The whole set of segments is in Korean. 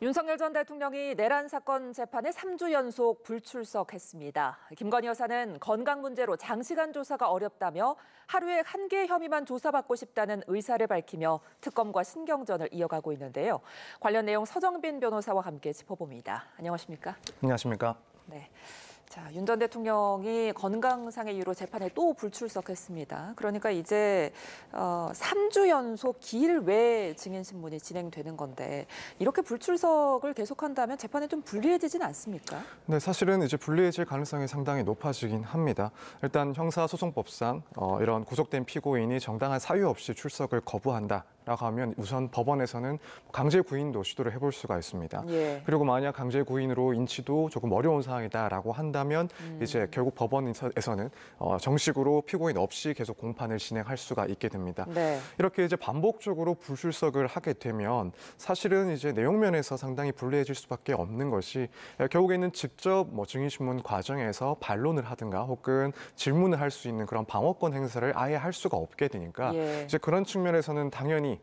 윤석열 전 대통령이 내란 사건 재판에 3주 연속 불출석했습니다. 김건희 여사는 건강 문제로 장시간 조사가 어렵다며 하루에 1개 혐의만 조사받고 싶다는 의사를 밝히며 특검과 신경전을 이어가고 있는데요. 관련 내용 서정빈 변호사와 함께 짚어봅니다. 안녕하십니까? 안녕하십니까? 네. 자, 윤 전 대통령이 건강상의 이유로 재판에 또 불출석했습니다. 그러니까 이제 3주 연속 기일 외 증인 신문이 진행되는 건데 이렇게 불출석을 계속한다면 재판에 좀 불리해지진 않습니까? 네, 사실은 이제 불리해질 가능성이 상당히 높아지긴 합니다. 일단 형사소송법상 이런 구속된 피고인이 정당한 사유 없이 출석을 거부한다. 라고 하면 우선 법원에서는 강제 구인도 시도를 해볼 수가 있습니다. 예. 그리고 만약 강제 구인으로 인치도 조금 어려운 상황이다라고 한다면 이제 결국 법원에서는 정식으로 피고인 없이 계속 공판을 진행할 수가 있게 됩니다. 네. 이렇게 이제 반복적으로 불출석을 하게 되면 사실은 이제 내용면에서 상당히 불리해질 수밖에 없는 것이 결국에는 직접 증인신문 과정에서 반론을 하든가 혹은 질문을 할 수 있는 그런 방어권 행사를 아예 할 수가 없게 되니까 예. 이제 그런 측면에서는 당연히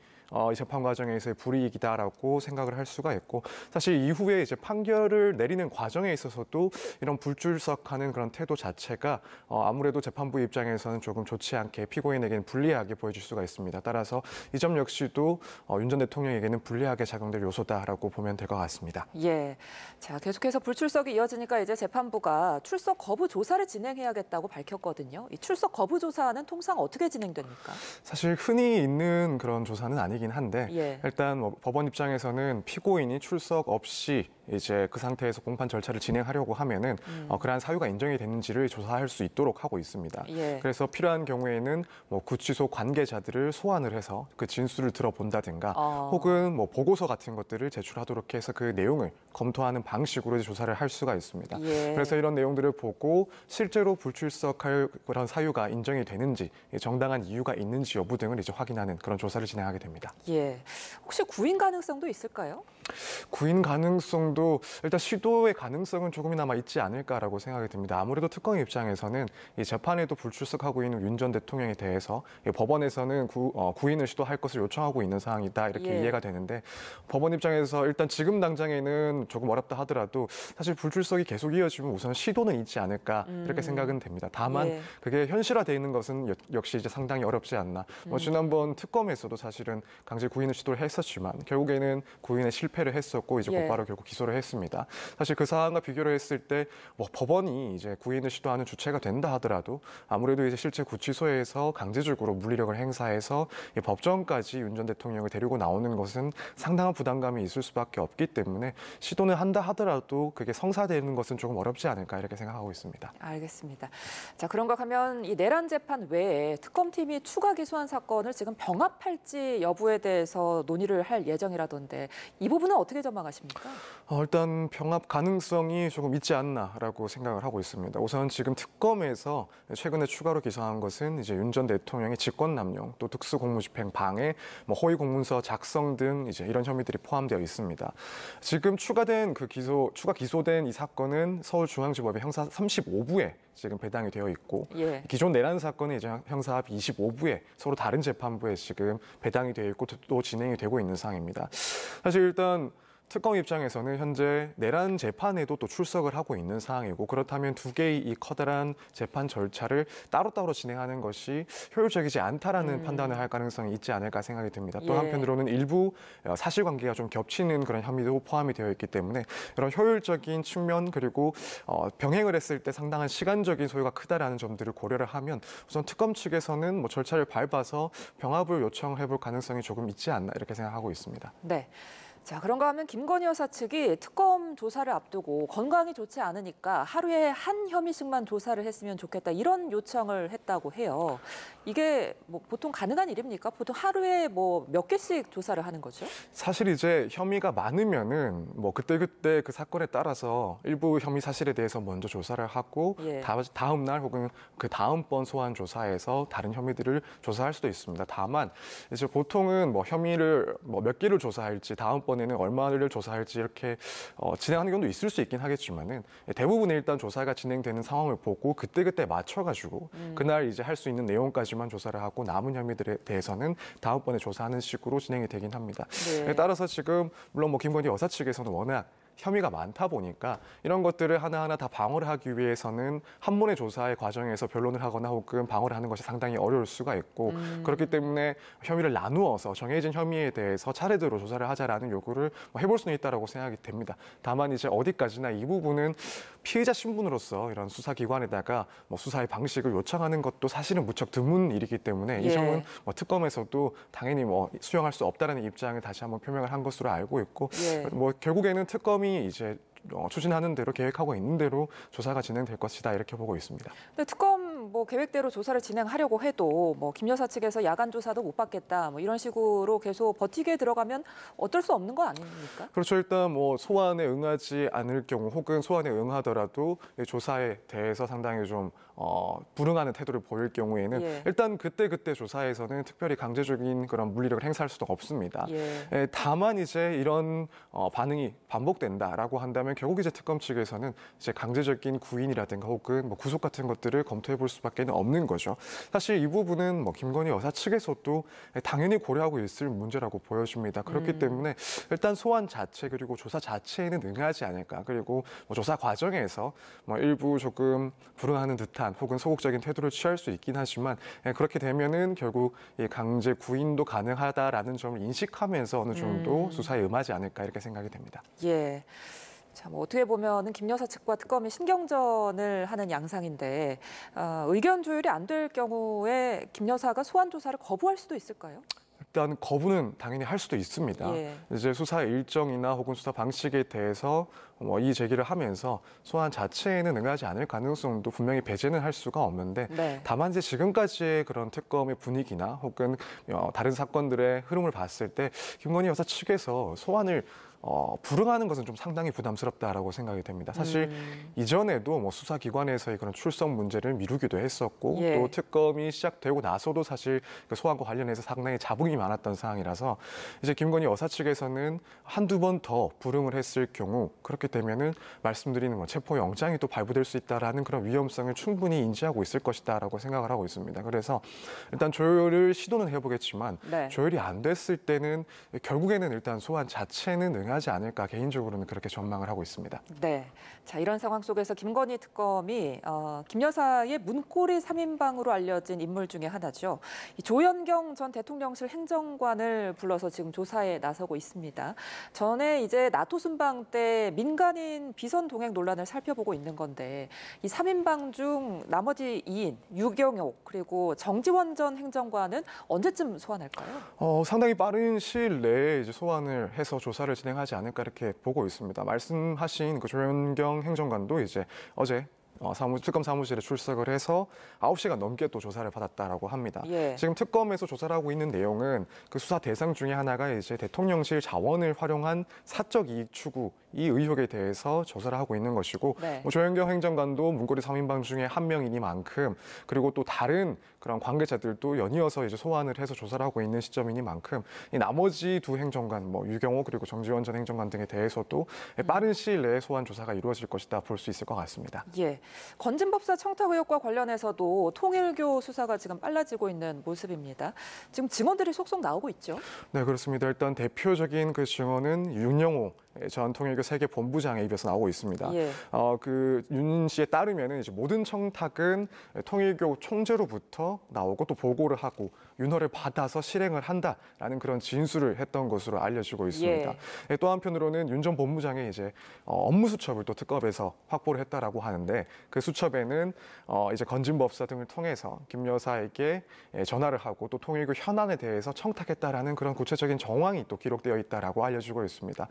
이 재판 과정에서의 불이익이다라고 생각을 할 수가 있고 사실 이후에 이제 판결을 내리는 과정에 있어서도 이런 불출석하는 그런 태도 자체가 아무래도 재판부 입장에서는 조금 좋지 않게 피고인에게는 불리하게 보여질 수가 있습니다. 따라서 이 점 역시도 윤 전 대통령에게는 불리하게 작용될 요소다라고 보면 될 것 같습니다. 예. 자, 계속해서 불출석이 이어지니까 이제 재판부가 출석 거부 조사를 진행해야겠다고 밝혔거든요. 이 출석 거부 조사는 통상 어떻게 진행됩니까? 사실 흔히 있는 그런 조사는 아니긴 한데 예. 일단 법원 입장에서는 피고인이 출석 없이 이제 그 상태에서 공판 절차를 진행하려고 하면은 그러한 사유가 인정이 됐는지를 조사할 수 있도록 하고 있습니다. 예. 그래서 필요한 경우에는 구치소 관계자들을 소환을 해서 그 진술을 들어본다든가 혹은 보고서 같은 것들을 제출하도록 해서 그 내용을 검토하는 방식으로 조사를 할 수가 있습니다. 예. 그래서 이런 내용들을 보고 실제로 불출석할 그런 사유가 인정이 되는지 정당한 이유가 있는지 여부 등을 이제 확인하는 그런 조사를 진행하게 됩니다. 예. 혹시 구인 가능성도 있을까요? 구인 가능성도 일단 시도의 가능성은 조금이나마 있지 않을까라고 생각이 듭니다. 아무래도 특검 입장에서는 이 재판에도 불출석하고 있는 윤 전 대통령에 대해서 법원에서는 구인을 시도할 것을 요청하고 있는 상황이다 이렇게 예. 이해가 되는데 법원 입장에서 일단 지금 당장에는 조금 어렵다 하더라도 사실 불출석이 계속 이어지면 우선 시도는 있지 않을까 이렇게 생각은 됩니다. 다만 예. 그게 현실화되어 있는 것은 역시 이제 상당히 어렵지 않나. 지난번 특검에서도 사실은 강제 구인을 시도를 했었지만 결국에는 구인에 실패를 했었고 이제 예. 곧바로 결국 기소를 했습니다. 사실 그 상황과 비교를 했을 때 법원이 이제 구인을 시도하는 주체가 된다 하더라도 아무래도 이제 실제 구치소에서 강제적으로 물리력을 행사해서 법정까지 윤 전 대통령을 데리고 나오는 것은 상당한 부담감이 있을 수밖에 없기 때문에 시도는 한다 하더라도 그게 성사되는 것은 조금 어렵지 않을까 이렇게 생각하고 있습니다. 알겠습니다. 자, 그런가 하면 이 내란 재판 외에 특검팀이 추가 기소한 사건을 지금 병합할지 여부에 대해서 논의를 할 예정이라던데 이 부분은 어떻게 전망하십니까? 일단 병합 가능성이 조금 있지 않나라고 생각을 하고 있습니다. 우선 지금 특검에서 최근에 추가로 기소한 것은 이제 윤 전 대통령의 직권남용, 또 특수공무집행 방해, 허위 공문서 작성 등 이제 이런 혐의들이 포함되어 있습니다. 지금 추가 기소된 이 사건은 서울중앙지법의 형사 35부에 지금 배당이 되어 있고 예. 기존 내란 사건은 이제 형사합 25부에 서로 다른 재판부에 지금 배당이 되어 있고 또 진행이 되고 있는 상황입니다. 사실 일단 특검 입장에서는 현재 내란 재판에도 또 출석을 하고 있는 상황이고 그렇다면 두 개의 이 커다란 재판 절차를 따로따로 진행하는 것이 효율적이지 않다라는 판단을 할 가능성이 있지 않을까 생각이 듭니다. 또 예. 한편으로는 일부 사실관계가 좀 겹치는 그런 혐의도 포함이 되어 있기 때문에 이런 효율적인 측면 그리고 병행을 했을 때 상당한 시간적인 소요가 크다라는 점들을 고려를 하면 우선 특검 측에서는 절차를 밟아서 병합을 요청해 볼 가능성이 조금 있지 않나 이렇게 생각하고 있습니다. 네. 자, 그런가 하면 김건희 여사 측이 특검 조사를 앞두고 건강이 좋지 않으니까 하루에 한 혐의씩만 조사를 했으면 좋겠다 이런 요청을 했다고 해요. 이게 보통 가능한 일입니까? 보통 하루에 몇 개씩 조사를 하는 거죠? 사실 이제 혐의가 많으면은 그때 그 사건에 따라서 일부 혐의 사실에 대해서 먼저 조사를 하고 예. 다음 날 혹은 그 다음번 소환 조사에서 다른 혐의들을 조사할 수도 있습니다. 다만 이제 보통은 혐의를 몇 개를 조사할지 다음번 다음번에는 얼마를 조사할지 이렇게 진행하는 경우도 있을 수 있긴 하겠지만은 대부분의 일단 조사가 진행되는 상황을 보고 그때그때 맞춰가지고 그날 이제 할 수 있는 내용까지만 조사를 하고 남은 혐의들에 대해서는 다음번에 조사하는 식으로 진행이 되긴 합니다. 네. 따라서 지금 물론 뭐 김건희 여사 측에서는 워낙 혐의가 많다 보니까 이런 것들을 하나하나 다 방어를 하기 위해서는 한 번의 조사의 과정에서 변론을 하거나 혹은 방어를 하는 것이 상당히 어려울 수가 있고 그렇기 때문에 혐의를 나누어서 정해진 혐의에 대해서 차례대로 조사를 하자라는 요구를 해볼 수는 있다라고 생각이 됩니다. 다만 이제 어디까지나 이 부분은 피해자 신분으로서 이런 수사기관에다가 수사의 방식을 요청하는 것도 사실은 무척 드문 일이기 때문에 이 점은 특검에서도 당연히 수용할 수 없다라는 입장을 다시 한번 표명을 한 것으로 알고 있고 결국에는 특검이 이제 추진하는 대로 계획하고 있는 대로 조사가 진행될 것이다 이렇게 보고 있습니다. 근데 특검 계획대로 조사를 진행하려고 해도 김 여사 측에서 야간 조사도 못 받겠다 이런 식으로 계속 버티게 들어가면 어쩔 수 없는 거 아닙니까? 그렇죠. 일단 소환에 응하지 않을 경우 혹은 소환에 응하더라도 조사에 대해서 상당히 좀 불응하는 태도를 보일 경우에는 일단 그때 조사에서는 특별히 강제적인 그런 물리력을 행사할 수도 없습니다. 다만 이제 이런 반응이 반복된다라고 한다면 결국 이제 특검 측에서는 이제 강제적인 구인이라든가 혹은 구속 같은 것들을 검토해 볼 수밖에 없는 거죠. 사실 이 부분은 김건희 여사 측에서도 당연히 고려하고 있을 문제라고 보여집니다. 그렇기 때문에 일단 소환 자체 그리고 조사 자체에는 응하지 않을까. 그리고 조사 과정에서 일부 조금 불응하는 듯한 혹은 소극적인 태도를 취할 수 있긴 하지만 그렇게 되면은 결국 이 강제 구인도 가능하다라는 점을 인식하면서 어느 정도 수사에 임하지 않을까 이렇게 생각이 됩니다. 예. 참 어떻게 보면은 김 여사 측과 특검이 신경전을 하는 양상인데 의견 조율이 안 될 경우에 김 여사가 소환 조사를 거부할 수도 있을까요? 일단 거부는 당연히 할 수도 있습니다. 이제 수사 일정이나 혹은 수사 방식에 대해서 이의 제기를 하면서 소환 자체에는 응하지 않을 가능성도 분명히 배제는 할 수가 없는데 다만 이제 지금까지의 그런 특검의 분위기나 혹은 다른 사건들의 흐름을 봤을 때 김건희 여사 측에서 소환을 불응하는 것은 좀 상당히 부담스럽다라고 생각이 됩니다. 사실 이전에도 수사기관에서의 그런 출석 문제를 미루기도 했었고 또 특검이 시작되고 나서도 사실 그 소환과 관련해서 상당히 자붕이 많았던 상황이라서 이제 김건희 여사 측에서는 한두 번 더 불응을 했을 경우 그렇게 되면은 말씀드리는 체포영장이 또 발부될 수 있다라는 그런 위험성을 충분히 인지하고 있을 것이다라고 생각을 하고 있습니다. 그래서 일단 조율을 시도는 해보겠지만 조율이 안 됐을 때는 결국에는 일단 소환 자체는 응하지 않을까 개인적으로는 그렇게 전망을 하고 있습니다. 네. 자, 이런 상황 속에서 김건희 특검이 김 여사의 문고리 3인방으로 알려진 인물 중에 하나죠. 이 조현경 전 대통령실 행정관을 불러서 지금 조사에 나서고 있습니다. 전에 이제 나토 순방 때 민간인 비선 동행 논란을 살펴보고 있는 건데 이 3인방 중 나머지 2인 유경옥 그리고 정지원 전 행정관은 언제쯤 소환할까요? 상당히 빠른 시일 내에 이제 소환을 해서 조사를 진행하지 않을까 이렇게 보고 있습니다. 말씀하신 그 조현경 행정관도 이제 어제 특검 사무실에 출석을 해서 9시간 넘게 또 조사를 받았다라고 합니다. 지금 특검에서 조사를 하고 있는 내용은 그 수사 대상 중에 하나가 이제 대통령실 자원을 활용한 사적 이익 추구 이 의혹에 대해서 조사를 하고 있는 것이고 조현경 행정관도 문고리 3인방 중에 한 명이니만큼 그리고 또 다른 그런 관계자들도 연이어서 이제 소환을 해서 조사를 하고 있는 시점이니만큼 이 나머지 두 행정관 유경호 그리고 정지원 전 행정관 등에 대해서도 빠른 시일 내에 소환 조사가 이루어질 것이다 볼 수 있을 것 같습니다. 건진법사 청탁 의혹과 관련해서도 통일교 수사가 지금 빨라지고 있는 모습입니다. 지금 증언들이 속속 나오고 있죠? 네, 그렇습니다. 일단 대표적인 그 증언은 윤영호 전 통일교 세계 본부장의 입에서 나오고 있습니다. 그 윤 씨에 따르면은 이제 모든 청탁은 통일교 총재로부터 나오고 또 보고를 하고 윤허를 받아서 실행을 한다라는 그런 진술을 했던 것으로 알려지고 있습니다. 또 한편으로는 윤 전 본부장의 이제 업무 수첩을 또 특검에서 확보를 했다라고 하는데 그 수첩에는 이제 건진법사 등을 통해서 김 여사에게 전화를 하고 또 통일교 현안에 대해서 청탁했다라는 그런 구체적인 정황이 또 기록되어 있다라고 알려지고 있습니다.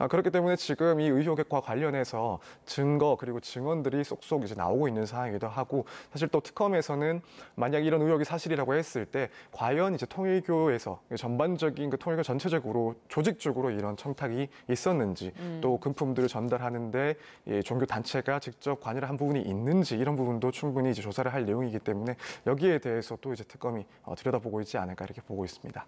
그렇기 때문에 지금 이 의혹과 관련해서 증거 그리고 증언들이 쏙쏙 이제 나오고 있는 상황이기도 하고 사실 또 특검에서는 만약 이런 의혹이 사실이라고 했을 때 과연 이제 통일교에서 전반적인 그 통일교 전체적으로 조직적으로 이런 청탁이 있었는지 또 금품들을 전달하는데 종교 단체가 직접 관여를 한 부분이 있는지 이런 부분도 충분히 이제 조사를 할 내용이기 때문에 여기에 대해서도 이제 특검이 들여다보고 있지 않을까 이렇게 보고 있습니다.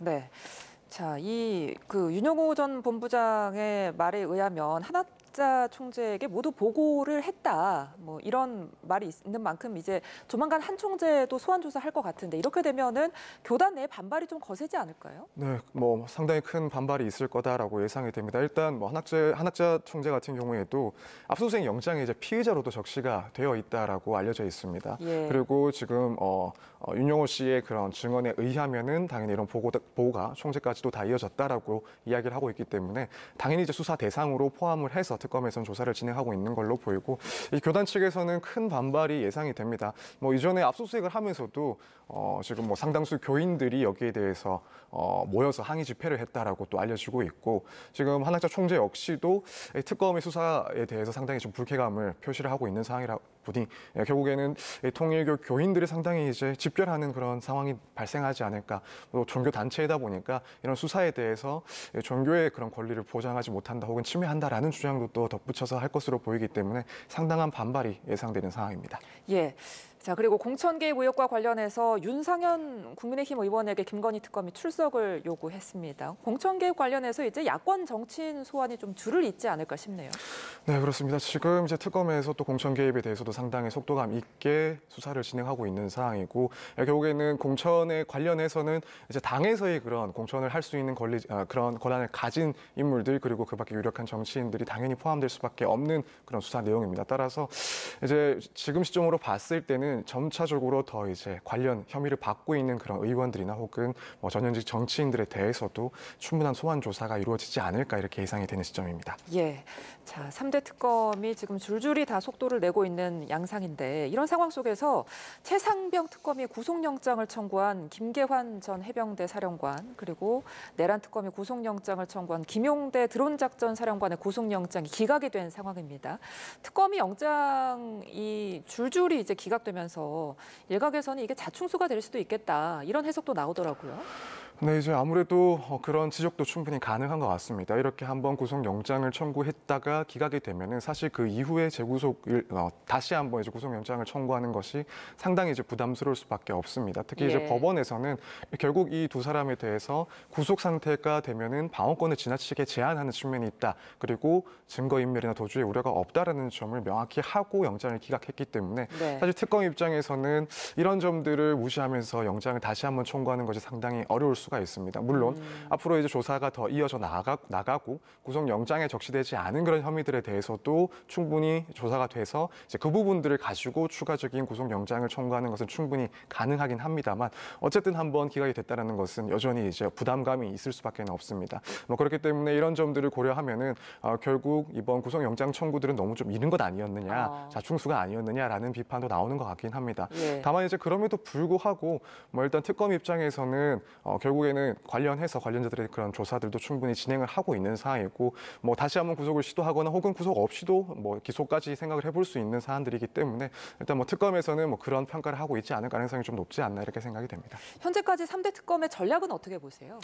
자, 윤영호 전 본부장의 말에 의하면 한학자 총재에게 모두 보고를 했다. 뭐 이런 말이 있는 만큼 이제 조만간 한 총재도 소환 조사할 것 같은데 이렇게 되면은 교단 내 반발이 좀 거세지 않을까요? 네, 뭐 상당히 큰 반발이 있을 거다라고 예상이 됩니다. 일단 뭐 한학자 총재 같은 경우에도 압수수색 영장에 이제 피의자로도 적시가 되어 있다라고 알려져 있습니다. 예. 그리고 지금 윤영호 씨의 그런 증언에 의하면은 당연히 이런 보고가 총재까지도 다 이어졌다라고 이야기를 하고 있기 때문에 당연히 이제 수사 대상으로 포함을 해서 특검에서는 조사를 진행하고 있는 걸로 보이고 이 교단 측에서는 큰 반발이 예상이 됩니다. 뭐 이전에 압수수색을 하면서도 지금 뭐 상당수 교인들이 여기에 대해서 모여서 항의 집회를 했다라고 또 알려지고 있고 지금 한학자 총재 역시도 특검의 수사에 대해서 상당히 좀 불쾌감을 표시를 하고 있는 상황이라 보니 결국에는 통일교 교인들이 상당히 이제 집결하는 그런 상황이 발생하지 않을까. 또 종교 단체이다 보니까 이런 수사에 대해서 종교의 그런 권리를 보장하지 못한다 혹은 침해한다라는 주장도 또 덧붙여서 할 것으로 보이기 때문에 상당한 반발이 예상되는 상황입니다. 예. 자, 그리고 공천 개입 의혹과 관련해서 윤상현 국민의힘 의원에게 김건희 특검이 출석을 요구했습니다. 공천 개입 관련해서 이제 야권 정치인 소환이 좀 줄을 잇지 않을까 싶네요. 네, 그렇습니다. 지금 이제 특검에서 또 공천 개입에 대해서도 상당히 속도감 있게 수사를 진행하고 있는 상황이고 결국에는 공천에 관련해서는 이제 당에서의 그런 공천을 할 수 있는 그런 권한을 가진 인물들 그리고 그밖에 유력한 정치인들이 당연히 포함될 수밖에 없는 그런 수사 내용입니다. 따라서 이제 지금 시점으로 봤을 때는 점차적으로 더 이제 관련 혐의를 받고 있는 그런 의원들이나 혹은 뭐 전현직 정치인들에 대해서도 충분한 소환 조사가 이루어지지 않을까 이렇게 예상이 되는 시점입니다. 예. 자, 3대 특검이 지금 줄줄이 다 속도를 내고 있는 양상인데 이런 상황 속에서 최상병 특검이 구속영장을 청구한 김계환 전 해병대 사령관 그리고 내란 특검이 구속영장을 청구한 김용대 드론작전 사령관의 구속영장이 기각이 된 상황입니다. 특검이 영장이 줄줄이 이제 기각되면서 일각에서는 이게 자충수가 될 수도 있겠다 이런 해석도 나오더라고요. 네, 이제 아무래도 그런 지적도 충분히 가능한 것 같습니다. 이렇게 한번 구속영장을 청구했다가 기각이 되면은 사실 그 이후에 재구속을 다시 한번 이제 구속영장을 청구하는 것이 상당히 이제 부담스러울 수밖에 없습니다. 특히 이제 법원에서는 결국 이 두 사람에 대해서 구속 상태가 되면은 방어권을 지나치게 제한하는 측면이 있다. 그리고 증거인멸이나 도주의 우려가 없다라는 점을 명확히 하고 영장을 기각했기 때문에 사실 특검 입장에서는 이런 점들을 무시하면서 영장을 다시 한번 청구하는 것이 상당히 어려울 수가 있습니다. 물론 앞으로 이제 조사가 더 이어져 나가고 구속영장에 적시되지 않은 그런 혐의들에 대해서도 충분히 조사가 돼서 이제 그 부분들을 가지고 추가적인 구속영장을 청구하는 것은 충분히 가능하긴 합니다만 어쨌든 한번 기각이 됐다는 것은 여전히 이제 부담감이 있을 수밖에 없습니다. 뭐 그렇기 때문에 이런 점들을 고려하면은 결국 이번 구속영장 청구들은 너무 좀 이른 것 아니었느냐, 자충수가 아니었느냐라는 비판도 나오는 것 같긴 합니다. 다만 이제 그럼에도 불구하고 뭐 일단 특검 입장에서는 결국에는 관련자들의 그런 조사들도 충분히 진행을 하고 있는 상황이고 뭐 다시 한번 구속을 시도하거나 혹은 구속 없이도 뭐 기소까지 생각을 해볼 수 있는 사안들이기 때문에 일단 뭐 특검에서는 뭐 그런 평가를 하고 있지 않을 가능성이 좀 높지 않나 이렇게 생각이 됩니다. 현재까지 3대 특검의 전략은 어떻게 보세요?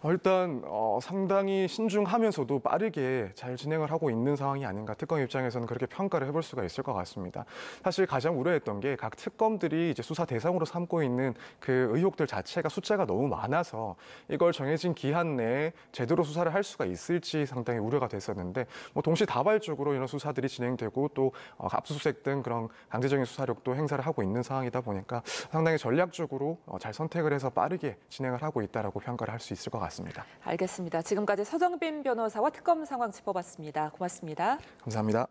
일단 상당히 신중하면서도 빠르게 잘 진행을 하고 있는 상황이 아닌가 특검 입장에서는 그렇게 평가를 해볼 수가 있을 것 같습니다. 사실 가장 우려했던 게 각 특검들이 이제 수사 대상으로 삼고 있는 그 의혹들 자체가 숫자가 너무 많아서 이걸 정해진 기한 내에 제대로 수사를 할 수가 있을지 상당히 우려가 됐었는데 뭐 동시다발적으로 이런 수사들이 진행되고 또 압수수색 등 그런 강제적인 수사력도 행사를 하고 있는 상황이다 보니까 상당히 전략적으로 잘 선택을 해서 빠르게 진행을 하고 있다라고 평가를 할 수 있을 것 같습니다. 알겠습니다. 지금까지 서정빈 변호사와 특검 상황 짚어봤습니다. 고맙습니다. 감사합니다.